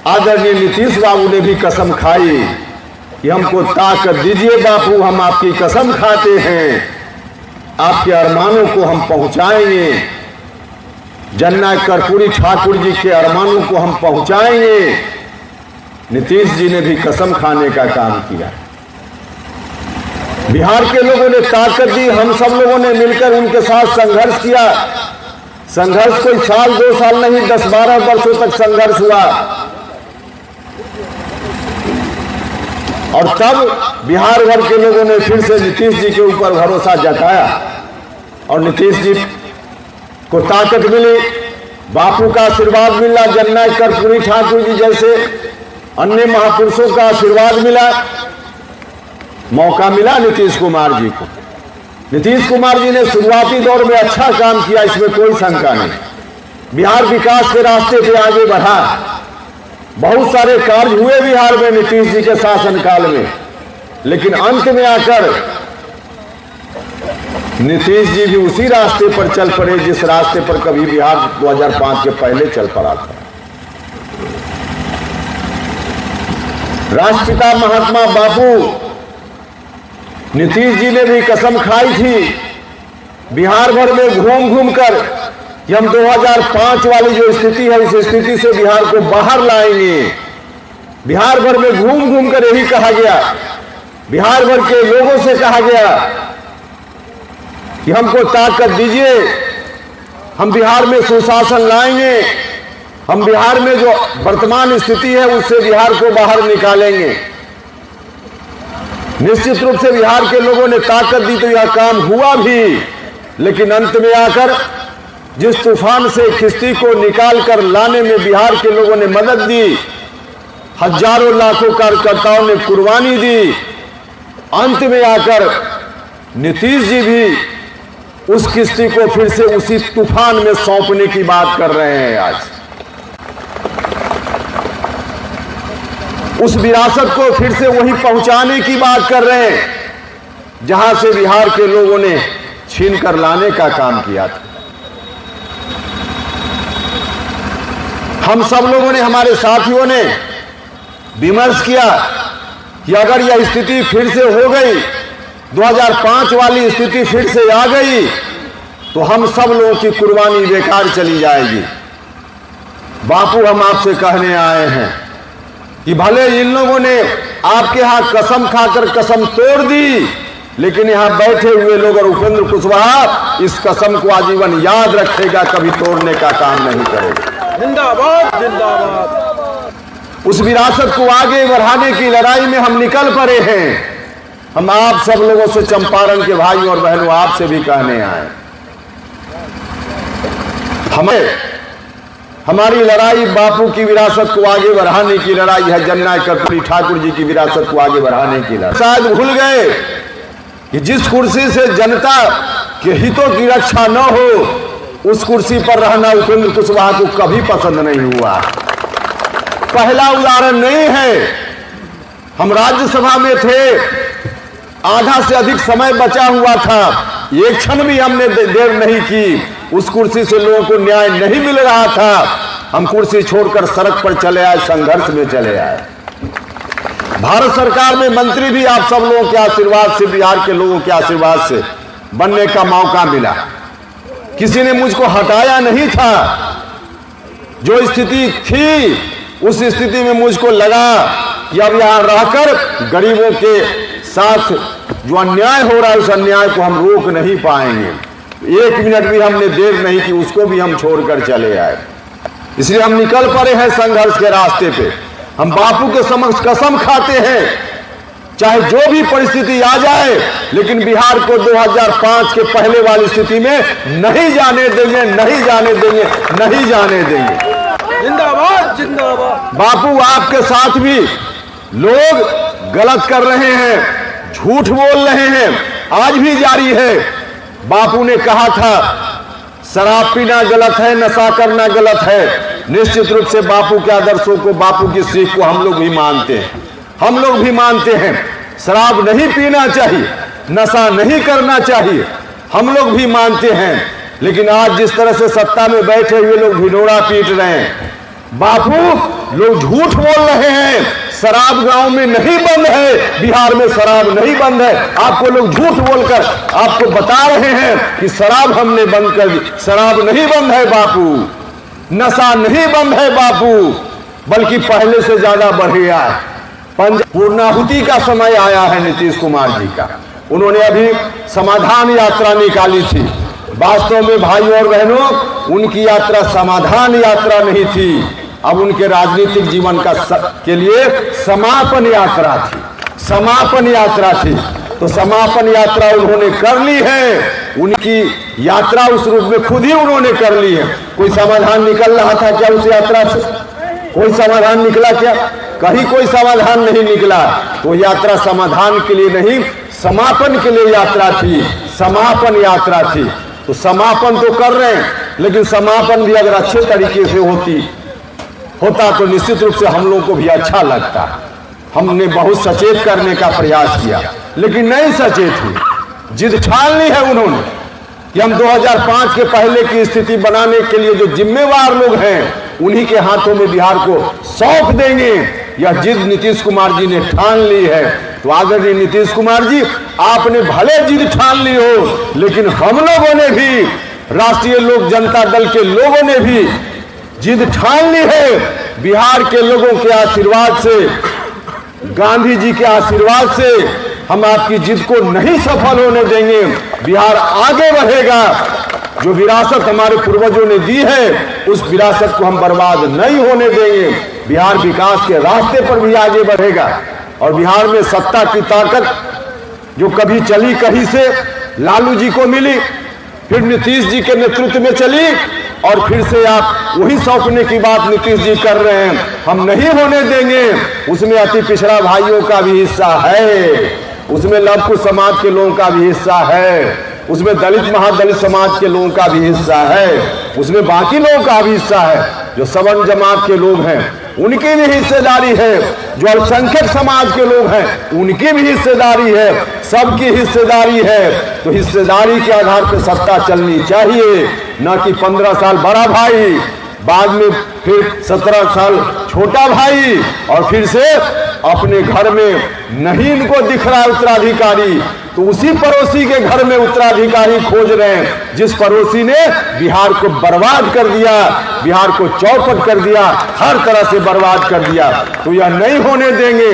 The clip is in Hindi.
आदरणीय नीतीश बाबू ने भी कसम खाई कि हमको ताकत दीजिए बापू, हम आपकी कसम खाते हैं, आपके अरमानों को हम पहुंचाएंगे। जननायक कर्पूरी ठाकुर जी के अरमानों को हम पहुंचाएंगे। नीतीश जी ने भी कसम खाने का काम किया। बिहार के लोगों ने ताकत दी, हम सब लोगों ने मिलकर उनके साथ संघर्ष किया। संघर्ष कोई साल 2 साल नहीं, 10-12 वर्षों तक संघर्ष हुआ। और तब बिहार भर के लोगों ने फिर से नीतीश जी के ऊपर भरोसा जताया और नीतीश जी को ताकत मिली, बापू का आशीर्वाद मिला, जननायक कर्पूरी ठाकुर जी जैसे अन्य महापुरुषों का आशीर्वाद मिला, मौका मिला नीतीश कुमार जी को। नीतीश कुमार जी ने शुरुआती दौर में अच्छा काम किया, इसमें कोई शंका नहीं। बिहार विकास के रास्ते पे आगे बढ़ा, बहुत सारे कार्य हुए बिहार में नीतीश जी के शासनकाल में, लेकिन अंत में आकर नीतीश जी भी उसी रास्ते पर चल पड़े जिस रास्ते पर कभी बिहार 2005 के पहले चल पड़ा था। राष्ट्रपिता महात्मा बापू नीतीश जी ने भी कसम खाई थी बिहार भर में घूम घूम कर कि हम 2005 वाली जो स्थिति है उस स्थिति से बिहार को बाहर लाएंगे। बिहार भर में घूम घूम कर यही कहा गया, बिहार भर के लोगों से कहा गया कि हमको ताकत दीजिए, हम बिहार में सुशासन लाएंगे, हम बिहार में जो वर्तमान स्थिति है उससे बिहार को बाहर निकालेंगे। निश्चित रूप से बिहार के लोगों ने ताकत दी तो यह काम हुआ भी, लेकिन अंत में आकर जिस तूफान से खिस्ती को निकाल कर लाने में बिहार के लोगों ने मदद दी, हजारों लाखों कार्यकर्ताओं ने कुर्बानी दी, अंत में आकर नीतीश जी भी उस किस्ती को फिर से उसी तूफान में सौंपने की बात कर रहे हैं। आज उस विरासत को फिर से वहीं पहुंचाने की बात कर रहे हैं जहां से बिहार के लोगों ने छीन कर लाने का काम किया था। हम सब लोगों ने, हमारे साथियों ने विमर्श किया कि अगर यह स्थिति फिर से हो गई, 2005 वाली स्थिति फिर से आ गई, तो हम सब लोगों की कुर्बानी बेकार चली जाएगी। बापू, हम आपसे कहने आए हैं कि भले इन लोगों ने आपके यहां कसम खाकर कसम तोड़ दी, लेकिन यहां बैठे हुए लोग और उपेंद्र कुशवाहा इस कसम को आजीवन याद रखेगा, कभी तोड़ने का काम नहीं करेगा। जिंदाबाद जिंदाबाद। उस विरासत को आगे बढ़ाने की लड़ाई में हम निकल पड़े हैं। हम आप सब लोगों से, चंपारण के भाइयों और बहनों, आपसे भी कहने आए, हमारी लड़ाई बापू की विरासत को आगे बढ़ाने की लड़ाई है, जननायक कर्पूरी ठाकुर जी की विरासत को आगे बढ़ाने की लड़ाई। शायद भूल गए कि जिस कुर्सी से जनता के हितों की रक्षा न हो, उस कुर्सी पर रहना उपेंद्र कुशवाहा को कभी पसंद नहीं हुआ। पहला उदाहरण नहीं है, हम राज्यसभा में थे, आधा से अधिक समय बचा हुआ था, एक क्षण भी हमने देर नहीं की, उस कुर्सी से लोगों को न्याय नहीं मिल रहा था, हम कुर्सी छोड़कर सड़क पर चले आए, संघर्ष में चले आए। भारत सरकार में मंत्री भी आप सब लोगों के आशीर्वाद से, बिहार के लोगों के आशीर्वाद से बनने का मौका मिला। किसी ने मुझको हटाया नहीं था। जो स्थिति थी उस स्थिति में मुझको लगा कि अब यहां रहकर गरीबों के साथ जो अन्याय हो रहा है उस अन्याय को हम रोक नहीं पाएंगे। 1 मिनट भी हमने देर नहीं की, उसको भी हम छोड़कर चले आए। इसलिए हम निकल पड़े हैं संघर्ष के रास्ते पे। हम बापू के समक्ष कसम खाते हैं, चाहे जो भी परिस्थिति आ जाए, लेकिन बिहार को 2005 के पहले वाली स्थिति में नहीं जाने देंगे, नहीं जाने देंगे, नहीं जाने देंगे। जिंदाबाद जिंदाबाद। बापू, आपके साथ भी लोग गलत कर रहे हैं, झूठ बोल रहे हैं, आज भी जारी है। बापू ने कहा था शराब पीना गलत है, नशा करना गलत है। निश्चित रूप से बापू के आदर्शों को, बापू की सीख को हम लोग भी मानते हैं। हम लोग भी मानते हैं शराब नहीं पीना चाहिए, नशा नहीं करना चाहिए, हम लोग भी मानते हैं। लेकिन आज जिस तरह से सत्ता में बैठे हुए लोग ढिढोरा पीट रहे हैं, बापू लोग झूठ बोल रहे हैं। शराब गांव में नहीं बंद है, बिहार में शराब नहीं बंद है। आपको लोग झूठ बोलकर आपको बता रहे हैं कि शराब हमने बंद कर दी। शराब नहीं बंद है बापू, नशा नहीं बंद है बापू, बल्कि पहले से ज्यादा बढ़ गया है। पूर्णाहुति का समय आया है नीतीश कुमार जी का। उन्होंने अभी समाधान यात्रा निकाली थी। वास्तव में भाइयों और बहनों, उनकी यात्रा समाधान यात्रा नहीं थी, अब उनके राजनीतिक जीवन के लिए समापन यात्रा थी। समापन यात्रा थी, तो समापन यात्रा उन्होंने कर ली है। उनकी यात्रा उस रूप में खुद ही उन्होंने कर ली है। कोई समाधान निकल रहा था क्या उस यात्रा से? कोई समाधान निकला क्या? कहीं कोई समाधान नहीं निकला। तो यात्रा समाधान के लिए नहीं, समापन के लिए यात्रा थी, समापन यात्रा थी। तो समापन तो कर रहे हैं, लेकिन समापन भी अगर अच्छे तरीके से होता तो निश्चित रूप से हम लोगों को भी अच्छा लगता। हमने बहुत सचेत करने का प्रयास किया, लेकिन नहीं सचेत हुई। जिद ठान ली है उन्होंने कि हम 2005 के पहले की स्थिति बनाने के लिए जो जिम्मेवार लोग हैं उन्हीं के हाथों में बिहार को सौंप देंगे। यह जिद नीतीश कुमार जी ने ठान ली है। तो आदरणीय नीतीश कुमार जी, आपने भले जिद ठान ली हो, लेकिन हम लोगों ने भी, राष्ट्रीय लोक जनता दल के लोगों ने भी जिद ठान ली है। बिहार के लोगों के आशीर्वाद से, गांधी जी के आशीर्वाद से हम आपकी जिद को नहीं सफल होने देंगे। बिहार आगे बढ़ेगा। जो विरासत हमारे पूर्वजों ने दी है, उस विरासत को हम बर्बाद नहीं होने देंगे। बिहार विकास के रास्ते पर भी आगे बढ़ेगा। और बिहार में सत्ता की ताकत जो कभी चली कहीं से लालू जी को मिली, फिर नीतीश जी के नेतृत्व में चली, और फिर से आप वही सौंपने की बात नीतीश जी कर रहे हैं। हम नहीं होने देंगे। उसमें अति पिछड़ा भाइयों का भी हिस्सा है, उसमें लघु समाज के लोगों का भी हिस्सा है, उसमें दलित महादलित समाज के लोगों का भी हिस्सा है, उसमें बाकी लोगों का भी हिस्सा है। जो सवर्ण जमात के लोग हैं उनकी भी हिस्सेदारी है, जो अल्पसंख्यक समाज के लोग हैं उनकी भी हिस्सेदारी है, सबकी हिस्सेदारी है। तो हिस्सेदारी के आधार पर सत्ता चलनी चाहिए, न कि 15 साल बड़ा भाई, बाद में फिर 17 साल छोटा भाई, और फिर से अपने घर में नहीं इनको दिख रहा है उत्तराधिकारी, तो उसी पड़ोसी के घर में उत्तराधिकारी खोज रहे हैं, जिस पड़ोसी ने बिहार को बर्बाद कर दिया, बिहार को चौपट कर दिया, हर तरह से बर्बाद कर दिया। तो यह नहीं होने देंगे।